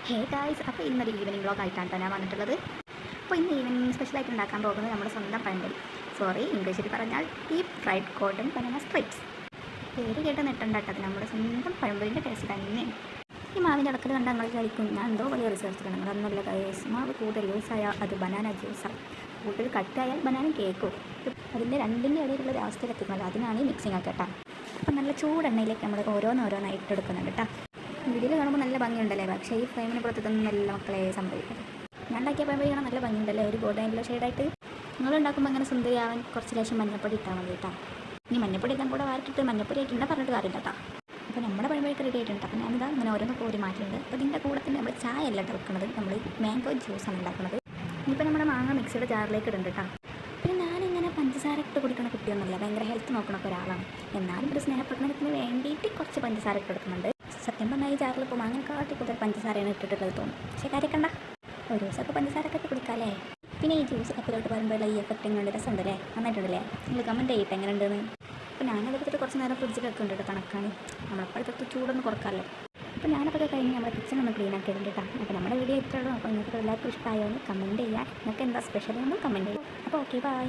Hey guys, അപ്പോൾ ഇന്നൊരു evening vlog ആയിട്ടാണ് ഞാൻ വന്നിട്ടുള്ളത്. അപ്പോൾ ഇന്ന് ഈവനിങ് സ്പെഷ്യലായിട്ട് ഉണ്ടാക്കാൻ പോകുന്നത് നമ്മുടെ സ്വന്തം പഴംപൊരി, ഇംഗ്ലീഷിൽ പറഞ്ഞാൽ deep fried cotton banana strips. പേര് കേട്ട് നെട്ടണ്ടാട്ടത് നമ്മുടെ സ്വന്തം പഴംപൊരിൻ്റെ ടേസ്റ്റ് തന്നെയാണ്. ഈ മാവിൻ്റെ അടക്കൽ കണ്ട ഞങ്ങൾ കഴിക്കും ഞാൻ എന്തോ വലിയ റിസർച്ച് ചെയ്യണം. അതൊന്നുമില്ല ഗൈസ്, മാവ് കൂടുതൽ യൂസായാൽ അത് ബനാന ജ്യൂസാണ്, കൂടുതൽ കട്ടായാൽ ബനാന കേക്കും. അതിൻ്റെ രണ്ടിൻ്റെ ഇടയിലുള്ള ഒരു അവസ്ഥയിലെത്തിക്കുന്നത്, അതിനാണ് ഈ മിക്സിങ് ഒക്കെ കേട്ടോ. അപ്പോൾ നല്ല ചൂടെണ്ണയിലേക്ക് നമ്മൾ ഓരോന്നോരോന്നായി ഇട്ടെടുക്കുന്നുണ്ട് കേട്ടോ. വീഡിയോയിൽ കാണുമ്പോൾ നല്ല ഭംഗിയുണ്ടല്ലേ, പക്ഷേ ഈ ഫ്രെയിമിന് പുറത്ത് ഇതൊന്നും നല്ല മക്കളെ സംഭവിക്കുന്നത്. ഞാൻ ഉണ്ടാക്കിയ പഴംപൊരി കാണാൻ നല്ല ഭംഗിയുണ്ടല്ലേ, ഒരു ഗോൾഡൻ ഷെയ്ഡായിട്ട്. നിങ്ങൾ ഉണ്ടാക്കുമ്പോൾ അങ്ങനെ സുന്ദരിയാവാൻ കുറച്ച് ലേശം മഞ്ഞപ്പൊടി ഇട്ടാൽ മതി കേട്ടോ. ഇനി മഞ്ഞപ്പൊടി ഇതാൻ കൂടെ വാരിട്ടിട്ട് മഞ്ഞപ്പൊടി ആയിട്ടുണ്ട് പറഞ്ഞിട്ട് കാര്യമില്ല കേട്ടോ. അപ്പോൾ നമ്മുടെ പഴംപൊരിക്ക് റെഡി ആയിട്ടുണ്ട്. അപ്പോൾ ഞാനിതാ അങ്ങനെ ഓരോന്ന് കോരി മാറ്റിയിട്ടുണ്ട്. അപ്പോൾ ഇതിൻ്റെ കൂടെ തന്നെ നമ്മൾ ചായ അല്ല വെക്കുന്നത്, നമ്മൾ മാംഗോ ജ്യൂസാണ് ഉണ്ടാക്കുന്നത്. ഇനിയിപ്പോൾ നമ്മുടെ മാങ്ങ മിക്സിയുടെ ജാറിലേക്ക് ഇടുന്നുണ്ട് കേട്ടോ. പിന്നെ ഞാനിങ്ങനെ പഞ്ചസാര ഇട്ട് കുടിക്കുന്ന കുട്ടിയൊന്നുമല്ല, ഭയങ്കര ഹെൽത്ത് നോക്കണൊക്കെ ഒരാളാണ്. എന്നാലും ഒരു സ്നേഹപ്രകടനത്തിന് വേണ്ടിയിട്ട് കുറച്ച് പഞ്ചസാര ഇട്ട് കൊടുക്കുന്നുണ്ട്. സത്യം പറഞ്ഞാൽ ഈ ജാറിൽ ഇപ്പോൾ മാങ്ങ കാട്ടി കൂടുതൽ പഞ്ചസാരയാണ് ഇട്ടിട്ടുള്ളത് തോന്നും. പക്ഷേ കാര്യക്കണ്ട, ഒരു ദിവസമൊക്കെ പഞ്ചസാരൊക്കെ ഇട്ട് കുടിക്കാമല്ലേ. പിന്നെ ഈ ജ്യൂസ് കപ്പിലോട്ട് വരുമ്പോഴുള്ള ഈ എഫക്റ്റ് എങ്ങനെ രസമുണ്ടല്ലേ, നന്നായിട്ടുണ്ടല്ലേ. നിങ്ങൾ കമൻറ്റ് ചെയ്തിട്ട് എങ്ങനെ ഉണ്ടെന്ന്. അപ്പോൾ ഞാനതെടുത്തിട്ട് കുറച്ച് നേരം ഫ്രിഡ്ജിൽ വെക്കുന്നുണ്ട് തണുക്കാൻ, നമ്മളപ്പോഴത്തെ ചൂടൊന്ന് കുറക്കാമല്ലോ. അപ്പോൾ ഞാനതൊക്കെ കഴിഞ്ഞ് നമ്മുടെ കിച്ചൺ ഒന്ന് ക്ലീൻ ആക്കി ഇടുന്നുണ്ട് കേട്ടോ. അപ്പോൾ നമ്മുടെ വീഡിയോ ഇത്രയുള്ളൂ. അപ്പോൾ നിങ്ങൾക്ക് എല്ലാവർക്കും ഇഷ്ടമായോ എന്ന് കമൻറ്റ് ചെയ്യുക. നിങ്ങൾക്ക് എന്താ സ്പെഷ്യൽ എന്ന് കമൻറ്റ് ചെയ്യുക. അപ്പോൾ ഓക്കെ, ബൈ.